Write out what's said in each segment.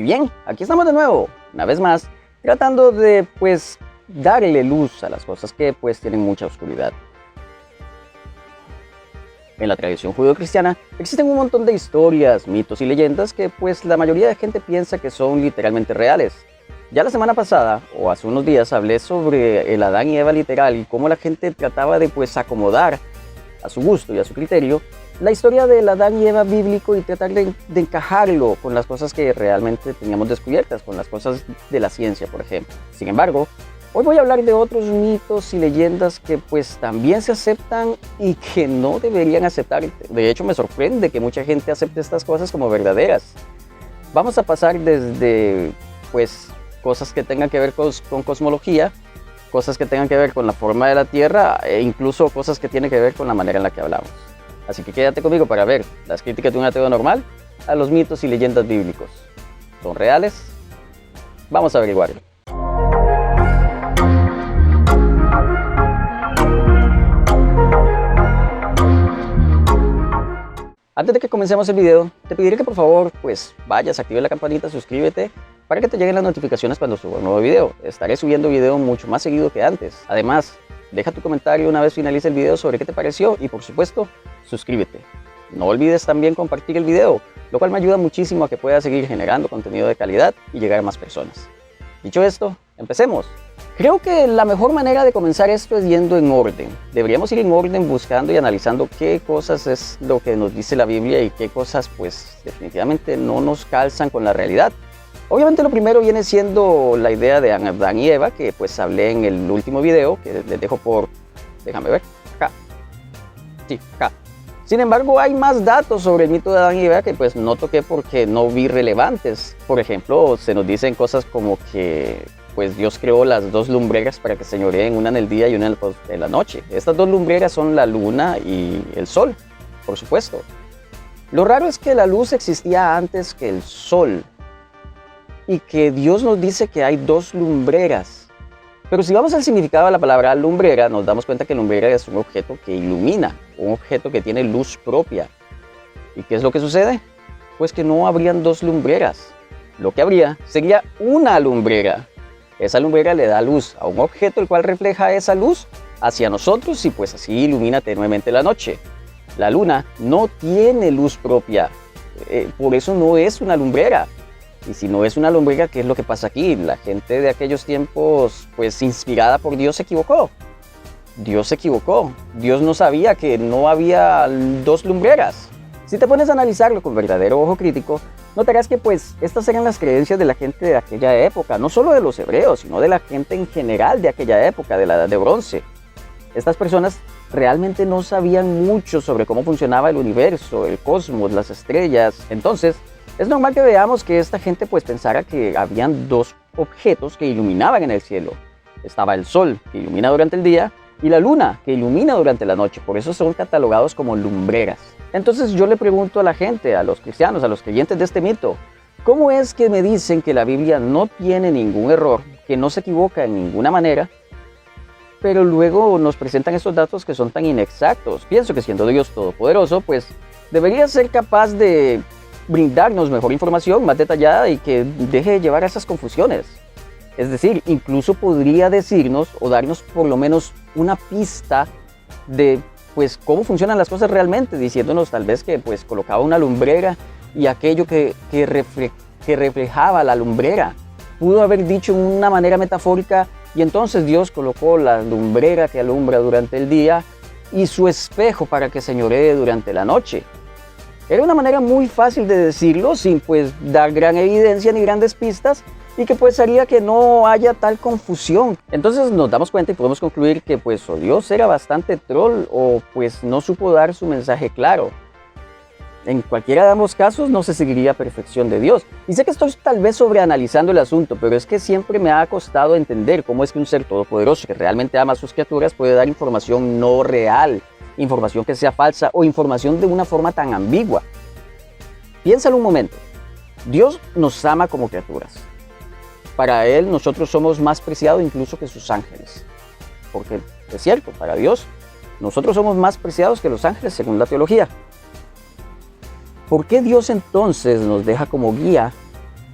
Y bien, aquí estamos de nuevo, una vez más, tratando de, darle luz a las cosas que, tienen mucha oscuridad. En la tradición judeocristiana existen un montón de historias, mitos y leyendas que, la mayoría de gente piensa que son literalmente reales. Ya la semana pasada, o hace unos días, hablé sobre el Adán y Eva literal y cómo la gente trataba de, acomodar a su gusto y a su criterio la historia del Adán y Eva bíblico y tratar de encajarlo con las cosas que realmente teníamos descubiertas, con las cosas de la ciencia, por ejemplo. Sin embargo, hoy voy a hablar de otros mitos y leyendas que también se aceptan y que no deberían aceptar. De hecho, me sorprende que mucha gente acepte estas cosas como verdaderas. Vamos a pasar desde, cosas que tengan que ver con cosmología, cosas que tengan que ver con la forma de la Tierra e incluso cosas que tienen que ver con la manera en la que hablamos. Así que quédate conmigo para ver las críticas de un ateo normal a los mitos y leyendas bíblicos. ¿Son reales? Vamos a averiguarlo. Antes de que comencemos el video, te pediré que por favor, vayas, active la campanita, suscríbete para que te lleguen las notificaciones cuando suba un nuevo video. Estaré subiendo video mucho más seguido que antes. Además, deja tu comentario una vez finalice el video sobre qué te pareció y por supuesto, suscríbete. No olvides también compartir el video, lo cual me ayuda muchísimo a que pueda seguir generando contenido de calidad y llegar a más personas. Dicho esto, empecemos. Creo que la mejor manera de comenzar esto es yendo en orden. Deberíamos ir en orden buscando y analizando qué cosas es lo que nos dice la Biblia y qué cosas definitivamente no nos calzan con la realidad. Obviamente lo primero viene siendo la idea de Adán y Eva, que hablé en el último video, que les dejo por, déjame ver, acá. Sí, acá. Sin embargo, hay más datos sobre el mito de Adán y Eva que no toqué porque no vi relevantes. Por ejemplo, se nos dicen cosas como que Dios creó las dos lumbreras para que señoreen, una en el día y una en la noche. Estas dos lumbreras son la luna y el sol, por supuesto. Lo raro es que la luz existía antes que el sol y que Dios nos dice que hay dos lumbreras. Pero si vamos al significado de la palabra lumbrera, nos damos cuenta que lumbrera es un objeto que ilumina, un objeto que tiene luz propia. ¿Y qué es lo que sucede? Pues que no habrían dos lumbreras. Lo que habría sería una lumbrera. Esa lumbrera le da luz a un objeto el cual refleja esa luz hacia nosotros y así ilumina tenuemente la noche. La luna no tiene luz propia, por eso no es una lumbrera. Y si no es una lumbrera, ¿qué es lo que pasa aquí? La gente de aquellos tiempos, inspirada por Dios, se equivocó. Dios se equivocó. Dios no sabía que no había dos lumbreras. Si te pones a analizarlo con verdadero ojo crítico, notarás que estas eran las creencias de la gente de aquella época, no solo de los hebreos, sino de la gente en general de aquella época, de la Edad de Bronce. Estas personas realmente no sabían mucho sobre cómo funcionaba el universo, el cosmos, las estrellas. Entonces, es normal que veamos que esta gente pensara que habían dos objetos que iluminaban en el cielo. Estaba el sol, que ilumina durante el día, y la luna, que ilumina durante la noche. Por eso son catalogados como lumbreras. Entonces yo le pregunto a la gente, a los cristianos, a los creyentes de este mito, ¿cómo es que me dicen que la Biblia no tiene ningún error, que no se equivoca en ninguna manera, pero luego nos presentan estos datos que son tan inexactos? Pienso que siendo Dios todopoderoso, debería ser capaz de brindarnos mejor información, más detallada y que deje de llevar a esas confusiones. Es decir, incluso podría decirnos o darnos por lo menos una pista de cómo funcionan las cosas realmente, diciéndonos tal vez que colocaba una lumbrera y aquello que reflejaba la lumbrera. Pudo haber dicho en una manera metafórica y entonces Dios colocó la lumbrera que alumbra durante el día y su espejo para que señoree durante la noche. Era una manera muy fácil de decirlo sin dar gran evidencia ni grandes pistas y que haría que no haya tal confusión. Entonces nos damos cuenta y podemos concluir que o Dios era bastante troll o no supo dar su mensaje claro. En cualquiera de ambos casos no se seguiría perfección de Dios. Y sé que estoy tal vez sobreanalizando el asunto, pero es que siempre me ha costado entender cómo es que un ser todopoderoso que realmente ama a sus criaturas puede dar información no real, información que sea falsa o información de una forma tan ambigua. Piénsalo un momento. Dios nos ama como criaturas. Para Él nosotros somos más preciados incluso que sus ángeles. Porque es cierto, para Dios nosotros somos más preciados que los ángeles según la teología. ¿Por qué Dios entonces nos deja como guía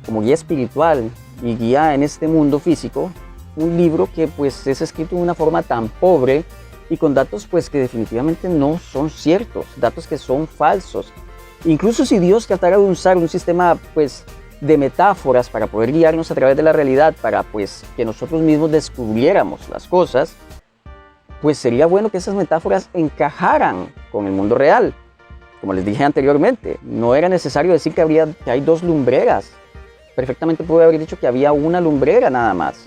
como guía espiritual y guía en este mundo físico, un libro que pues es escrito de una forma tan pobre y con datos pues que definitivamente no son ciertos, datos que son falsos. Incluso si Dios tratara de usar un sistema pues de metáforas para poder guiarnos a través de la realidad, para pues que nosotros mismos descubriéramos las cosas, pues sería bueno que esas metáforas encajaran con el mundo real. Como les dije anteriormente, no era necesario decir que hay dos lumbreras. Perfectamente pude haber dicho que había una lumbrera nada más.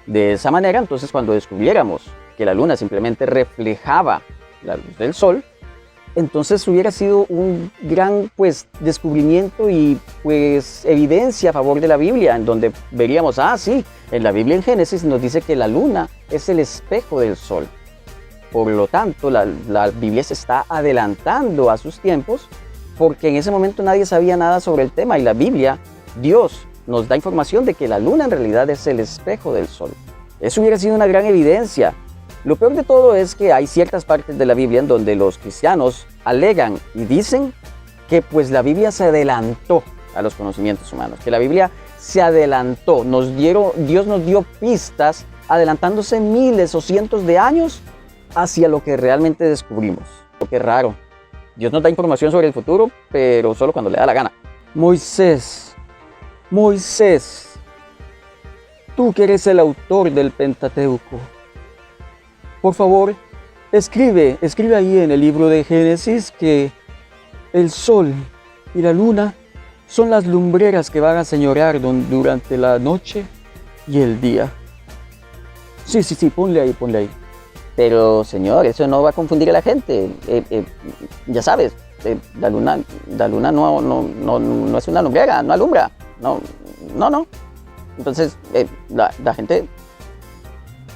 De esa manera, entonces, cuando descubriéramos que la luna simplemente reflejaba la luz del sol, entonces hubiera sido un gran pues descubrimiento y pues evidencia a favor de la Biblia, en donde veríamos, sí, en la Biblia en Génesis nos dice que la luna es el espejo del sol. Por lo tanto, la Biblia se está adelantando a sus tiempos, porque en ese momento nadie sabía nada sobre el tema, y la Biblia, Dios, nos da información de que la luna en realidad es el espejo del sol. Eso hubiera sido una gran evidencia. Lo peor de todo es que hay ciertas partes de la Biblia en donde los cristianos alegan y dicen que pues la Biblia se adelantó a los conocimientos humanos, que la Biblia se adelantó, Dios nos dio pistas adelantándose miles o cientos de años hacia lo que realmente descubrimos. Qué raro. Dios nos da información sobre el futuro, pero solo cuando le da la gana. Moisés, tú que eres el autor del Pentateuco, por favor, escribe ahí en el libro de Génesis que el sol y la luna son las lumbreras que van a señorear durante la noche y el día. Sí, ponle ahí. Pero, Señor, eso no va a confundir a la gente. Ya sabes, la luna no es una lumbrera, no alumbra. No. Entonces, la gente,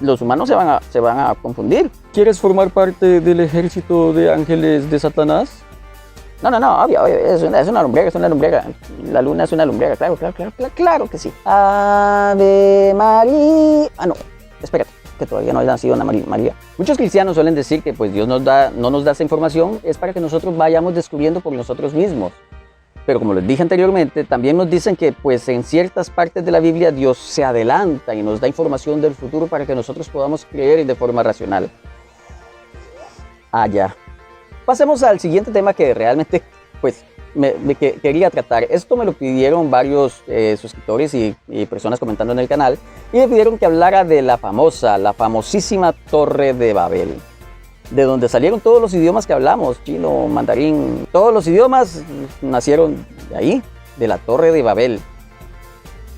los humanos se van a confundir. ¿Quieres formar parte del ejército de ángeles de Satanás? No, obvio, es una lumbrera. La luna es una lumbrera, claro que sí. Ave María. No, espérate, que todavía no ha nacido Ana María. Muchos cristianos suelen decir que pues Dios no nos da esa información, es para que nosotros vayamos descubriendo por nosotros mismos. Pero como les dije anteriormente, también nos dicen que pues en ciertas partes de la Biblia Dios se adelanta y nos da información del futuro para que nosotros podamos creer de forma racional. Ya. Pasemos al siguiente tema que realmente pues quería tratar. Esto me lo pidieron varios suscriptores y personas comentando en el canal, y me pidieron que hablara de la famosísima Torre de Babel, de donde salieron todos los idiomas que hablamos, chino, mandarín, todos los idiomas nacieron de ahí, de la Torre de Babel.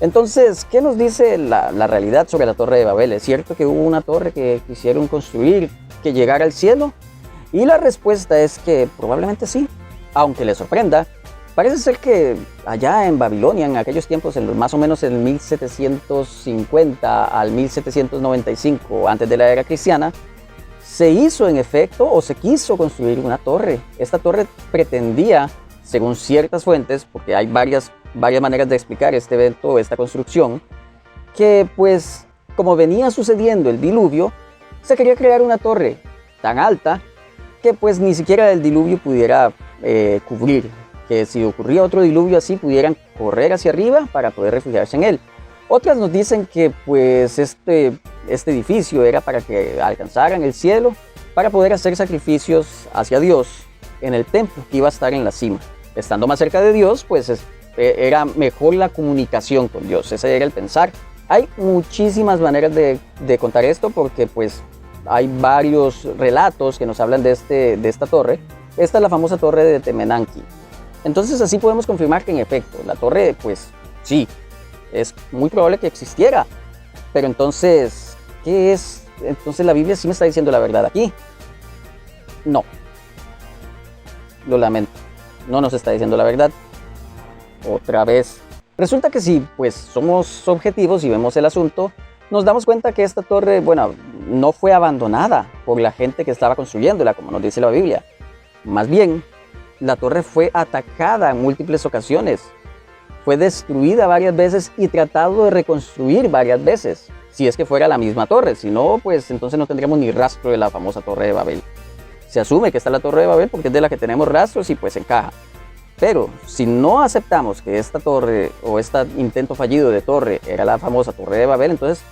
Entonces, ¿qué nos dice la realidad sobre la Torre de Babel? ¿Es cierto que hubo una torre que quisieron construir que llegara al cielo? Y la respuesta es que probablemente sí, aunque les sorprenda. Parece ser que allá en Babilonia, en aquellos tiempos, más o menos en 1750 al 1795, antes de la era cristiana, se hizo en efecto o se quiso construir una torre. Esta torre pretendía, según ciertas fuentes, porque hay varias maneras de explicar este evento, esta construcción, que pues como venía sucediendo el diluvio, se quería crear una torre tan alta que pues ni siquiera el diluvio pudiera cubrir, que si ocurría otro diluvio así pudieran correr hacia arriba para poder refugiarse en él. Otras nos dicen que pues este edificio era para que alcanzaran el cielo, para poder hacer sacrificios hacia Dios en el templo que iba a estar en la cima. Estando más cerca de Dios, pues era mejor la comunicación con Dios, ese era el pensar. Hay muchísimas maneras de contar esto, porque pues hay varios relatos que nos hablan de esta torre. Esta es la famosa torre de Temenanqui. Entonces así podemos confirmar que en efecto la torre pues sí, es muy probable que existiera. Pero entonces, ¿qué es? Entonces la Biblia sí me está diciendo la verdad aquí. No. Lo lamento. No nos está diciendo la verdad. Otra vez. Resulta que si pues somos objetivos y vemos el asunto, nos damos cuenta que esta torre, bueno, no fue abandonada por la gente que estaba construyéndola, como nos dice la Biblia. Más bien, la torre fue atacada en múltiples ocasiones. Fue destruida varias veces y tratado de reconstruir varias veces, si es que fuera la misma torre. Si no, pues entonces no tendríamos ni rastro de la famosa Torre de Babel. Se asume que está la Torre de Babel porque es de la que tenemos rastros y pues encaja. Pero si no aceptamos que esta torre o este intento fallido de torre era la famosa Torre de Babel, entonces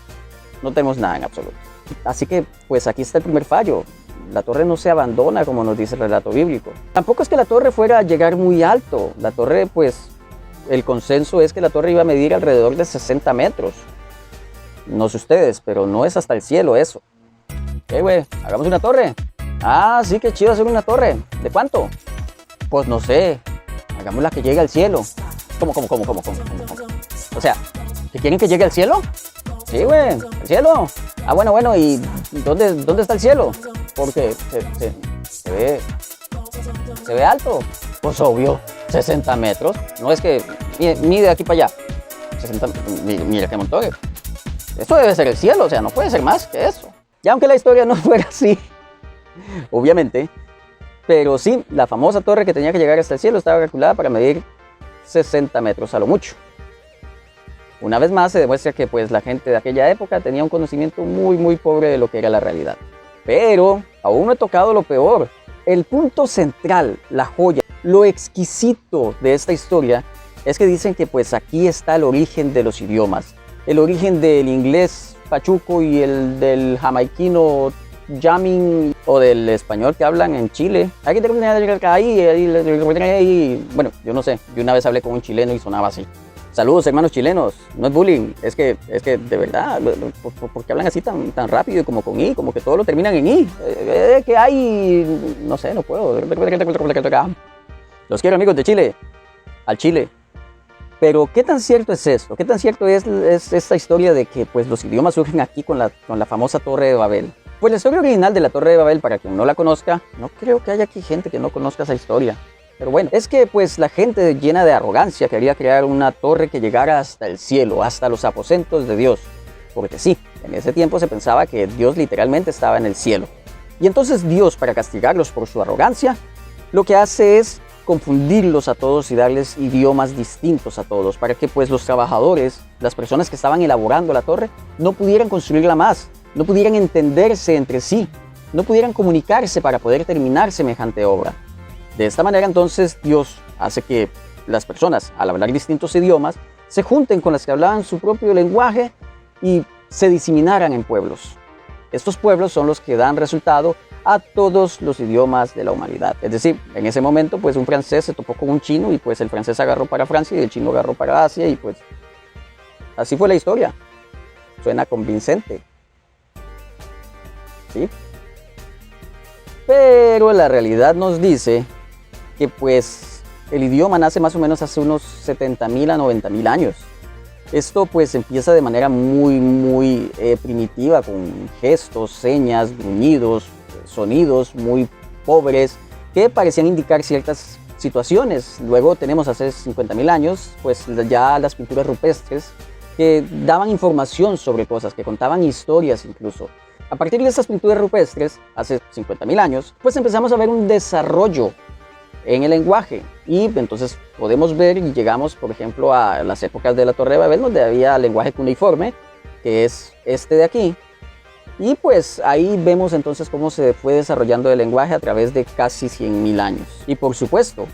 no tenemos nada en absoluto. Así que pues aquí está el primer fallo. La torre no se abandona como nos dice el relato bíblico. Tampoco es que la torre fuera a llegar muy alto. La torre, pues, el consenso es que la torre iba a medir alrededor de 60 metros. No sé ustedes, pero no es hasta el cielo eso. Güey, hagamos una torre. Ah, sí, qué chido hacer una torre. ¿De cuánto? Pues no sé. Hagamos la que llegue al cielo. ¿Cómo? O sea, ¿que quieren que llegue al cielo? Sí, güey, al cielo. Ah, bueno, ¿y dónde está el cielo? Porque se ve alto. Pues obvio, 60 metros. No es que mide de aquí para allá. 60, mira qué montón. Esto debe ser el cielo, o sea, no puede ser más que eso. Y aunque la historia no fuera así, obviamente, pero sí, la famosa torre que tenía que llegar hasta el cielo estaba calculada para medir 60 metros a lo mucho. Una vez más se demuestra que pues la gente de aquella época tenía un conocimiento muy pobre de lo que era la realidad. Pero aún no he tocado lo peor. El punto central, la joya, lo exquisito de esta historia es que dicen que pues aquí está el origen de los idiomas. El origen del inglés pachuco y el del jamaiquino jamming o del español que hablan en Chile. Bueno, yo no sé, yo una vez hablé con un chileno y sonaba así. Saludos, hermanos chilenos, no es bullying, es que de verdad, ¿por qué hablan así tan rápido y como con I, como que todo lo terminan en I? Que hay, no sé, no puedo. Los quiero, amigos de Chile, al Chile. Pero ¿qué tan cierto es esto? ¿Qué tan cierto es esta historia de que pues los idiomas surgen aquí con la famosa Torre de Babel? Pues la historia original de la Torre de Babel, para quien no la conozca, no creo que haya aquí gente que no conozca esa historia. Pero bueno, es que pues la gente llena de arrogancia quería crear una torre que llegara hasta el cielo, hasta los aposentos de Dios. Porque sí, en ese tiempo se pensaba que Dios literalmente estaba en el cielo. Y entonces Dios, para castigarlos por su arrogancia, lo que hace es confundirlos a todos y darles idiomas distintos a todos, para que pues los trabajadores, las personas que estaban elaborando la torre, no pudieran construirla más, no pudieran entenderse entre sí, no pudieran comunicarse para poder terminar semejante obra. De esta manera entonces Dios hace que las personas, al hablar distintos idiomas, se junten con las que hablaban su propio lenguaje y se diseminaran en pueblos. Estos pueblos son los que dan resultado a todos los idiomas de la humanidad. Es decir, en ese momento pues un francés se topó con un chino y pues el francés agarró para Francia y el chino agarró para Asia y pues así fue la historia. Suena convincente. ¿Sí? Pero la realidad nos dice que pues el idioma nace más o menos hace unos 70.000 a 90.000 años. Esto pues empieza de manera muy primitiva, con gestos, señas, gruñidos, sonidos muy pobres que parecían indicar ciertas situaciones. Luego tenemos hace 50.000 años pues ya las pinturas rupestres que daban información sobre cosas, que contaban historias incluso. A partir de estas pinturas rupestres, hace 50.000 años, pues empezamos a ver un desarrollo en el lenguaje y entonces podemos ver y llegamos por ejemplo a las épocas de la Torre de Babel, donde había lenguaje cuneiforme, que es este de aquí, y pues ahí vemos entonces cómo se fue desarrollando el lenguaje a través de casi 100.000 años. Y por supuesto,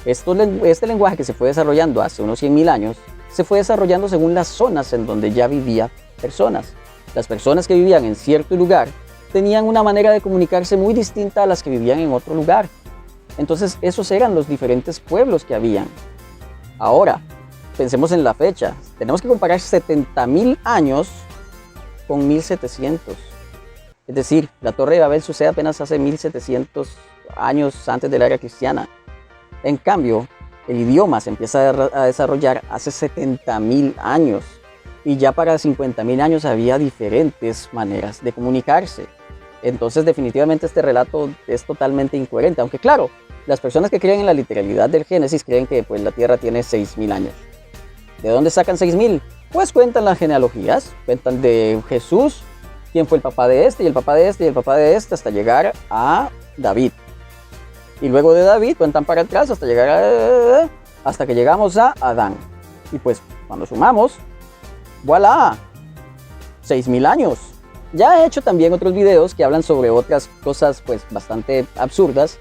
este lenguaje que se fue desarrollando hace unos 100.000 años, se fue desarrollando según las zonas en donde ya vivían personas. Las personas que vivían en cierto lugar tenían una manera de comunicarse muy distinta a las que vivían en otro lugar. Entonces esos eran los diferentes pueblos que habían. Ahora, pensemos en la fecha. Tenemos que comparar 70.000 años con 1700. Es decir, la Torre de Babel sucede apenas hace 1700 años antes de la era cristiana. En cambio, el idioma se empieza a desarrollar hace 70.000 años. Y ya para 50.000 años había diferentes maneras de comunicarse. Entonces definitivamente este relato es totalmente incoherente, aunque claro, las personas que creen en la literalidad del Génesis creen que pues, la Tierra tiene 6.000 años. ¿De dónde sacan 6.000? Pues cuentan las genealogías, cuentan de Jesús, quién fue el papá de este, y el papá de este, y el papá de este, hasta llegar a David. Y luego de David cuentan para atrás hasta llegar hasta que llegamos a Adán. Y pues cuando sumamos, ¡voilá! 6.000 años. Ya he hecho también otros videos que hablan sobre otras cosas pues bastante absurdas,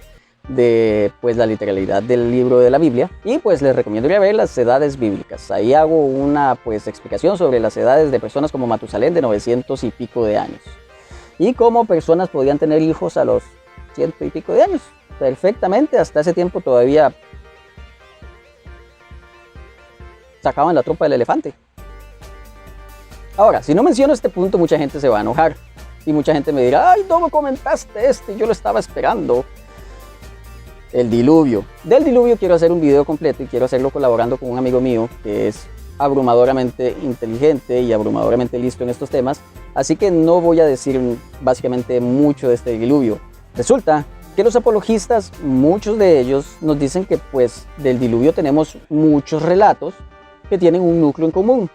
de pues la literalidad del libro de la Biblia, y pues les recomiendo ir a ver las edades bíblicas. Ahí hago una pues explicación sobre las edades de personas como Matusalén, de 900 y pico de años, y cómo personas podían tener hijos a los 100 y pico de años perfectamente. Hasta ese tiempo todavía sacaban la trompa del elefante. Ahora, si no menciono este punto, mucha gente se va a enojar y mucha gente me dirá: ay, no me comentaste yo lo estaba esperando. El diluvio. Del diluvio quiero hacer un video completo y quiero hacerlo colaborando con un amigo mío que es abrumadoramente inteligente y abrumadoramente listo en estos temas, así que no voy a decir básicamente mucho de este diluvio. Resulta que los apologistas, muchos de ellos nos dicen que pues del diluvio tenemos muchos relatos que tienen un núcleo en común.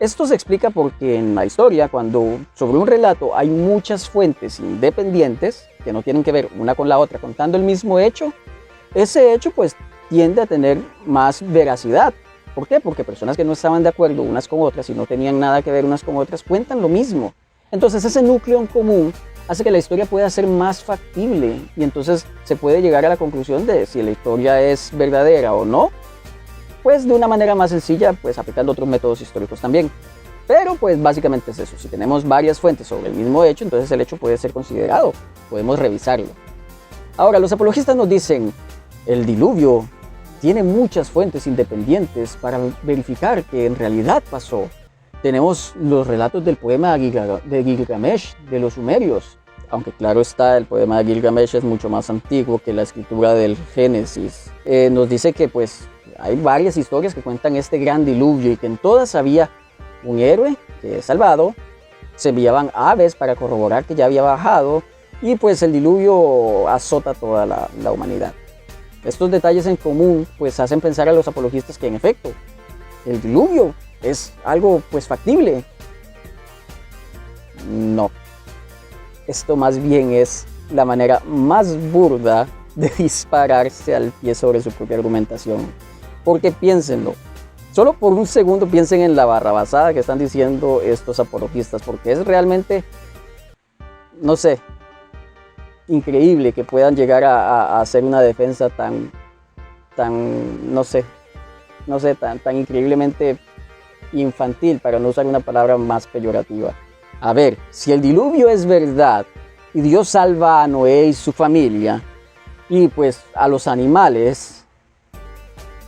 Esto se explica porque en la historia, cuando sobre un relato hay muchas fuentes independientes que no tienen que ver una con la otra contando el mismo hecho, ese hecho pues tiende a tener más veracidad. ¿Por qué? Porque personas que no estaban de acuerdo unas con otras y no tenían nada que ver unas con otras cuentan lo mismo. Entonces ese núcleo en común hace que la historia pueda ser más factible y entonces se puede llegar a la conclusión de si la historia es verdadera o no, pues de una manera más sencilla, pues aplicando otros métodos históricos también. Pero pues básicamente es eso. Si tenemos varias fuentes sobre el mismo hecho, entonces el hecho puede ser considerado, podemos revisarlo. Ahora, los apologistas nos dicen: el diluvio tiene muchas fuentes independientes para verificar que en realidad pasó. Tenemos los relatos del poema de Gilgamesh de los sumerios, aunque claro está, el poema de Gilgamesh es mucho más antiguo que la escritura del Génesis. Nos dice que pues hay varias historias que cuentan este gran diluvio y que en todas había un héroe que es salvado, se enviaban aves para corroborar que ya había bajado y pues el diluvio azota a toda la humanidad. Estos detalles en común pues hacen pensar a los apologistas que en efecto el diluvio es algo pues factible. No, esto más bien es la manera más burda de dispararse al pie sobre su propia argumentación. Porque piénsenlo, solo por un segundo piensen en la barrabasada que están diciendo estos apologistas, porque es realmente, no sé, increíble que puedan llegar a hacer una defensa tan increíblemente infantil, para no usar una palabra más peyorativa. A ver, si el diluvio es verdad y Dios salva a Noé y su familia y pues a los animales,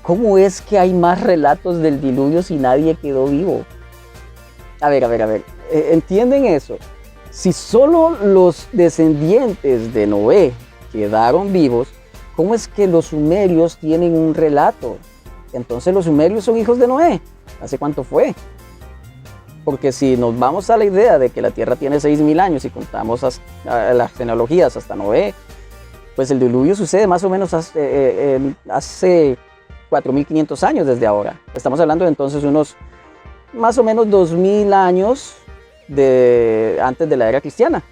¿cómo es que hay más relatos del diluvio si nadie quedó vivo? A ver, ¿entienden eso? Si solo los descendientes de Noé quedaron vivos, ¿cómo es que los sumerios tienen un relato? Entonces los sumerios son hijos de Noé. ¿Hace cuánto fue? Porque si nos vamos a la idea de que la Tierra tiene 6.000 años y contamos las genealogías hasta Noé, pues el diluvio sucede más o menos hace 4.500 años desde ahora. Estamos hablando de entonces unos más o menos 2.000 años antes de la era cristiana.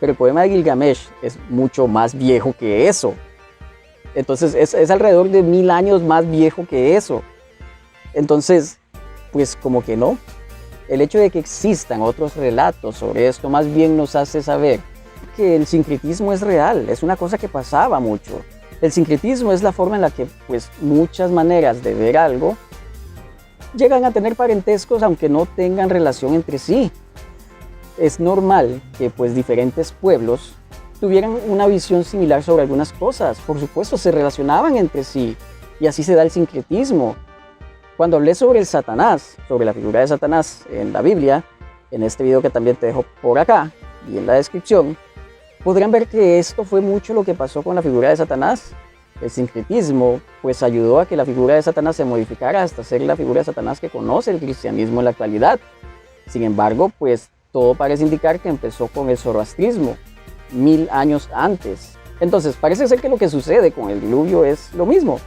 Pero el poema de Gilgamesh es mucho más viejo que eso. Entonces es alrededor de 1.000 años más viejo que eso. Entonces, pues como que no. El hecho de que existan otros relatos sobre esto más bien nos hace saber que el sincretismo es real, es una cosa que pasaba mucho. El sincretismo es la forma en la que pues muchas maneras de ver algo llegan a tener parentescos aunque no tengan relación entre sí. Es normal que pues diferentes pueblos tuvieran una visión similar sobre algunas cosas. Por supuesto, se relacionaban entre sí y así se da el sincretismo. Cuando hablé sobre el Satanás, sobre la figura de Satanás en la Biblia, en este video que también te dejo por acá y en la descripción, podrán ver que esto fue mucho lo que pasó con la figura de Satanás. El sincretismo pues ayudó a que la figura de Satanás se modificara hasta ser la figura de Satanás que conoce el cristianismo en la actualidad. Sin embargo, pues todo parece indicar que empezó con el zoroastrismo 1000 años antes. Entonces parece ser que lo que sucede con el diluvio es lo mismo.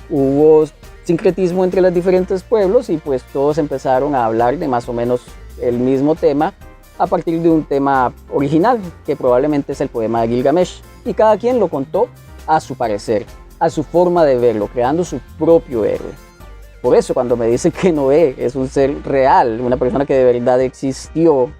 Hubo sincretismo entre los diferentes pueblos y pues todos empezaron a hablar de más o menos el mismo tema a partir de un tema original, que probablemente es el poema de Gilgamesh, y cada quien lo contó a su parecer, a su forma de verlo, creando su propio héroe. Por eso cuando me dicen que Noé es un ser real, una persona que de verdad existió,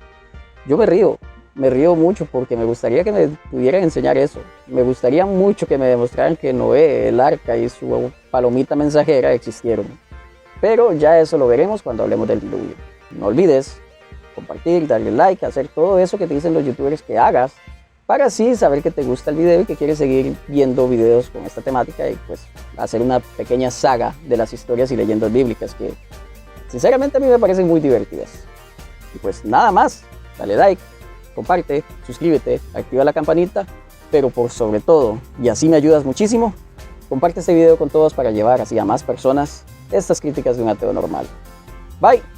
yo me río, me río mucho porque me gustaría que me pudieran enseñar eso. Me gustaría mucho que me demostraran que Noé, el arca y su palomita mensajera existieron. Pero ya eso lo veremos cuando hablemos del diluvio. No olvides compartir, darle like, hacer todo eso que te dicen los youtubers que hagas, para así saber que te gusta el video y que quieres seguir viendo videos con esta temática y pues hacer una pequeña saga de las historias y leyendas bíblicas que sinceramente a mí me parecen muy divertidas. Y pues nada más, dale like, comparte, suscríbete, activa la campanita, pero por sobre todo, y así me ayudas muchísimo, comparte este video con todos para llevar así a más personas estas críticas de un ateo normal. Bye.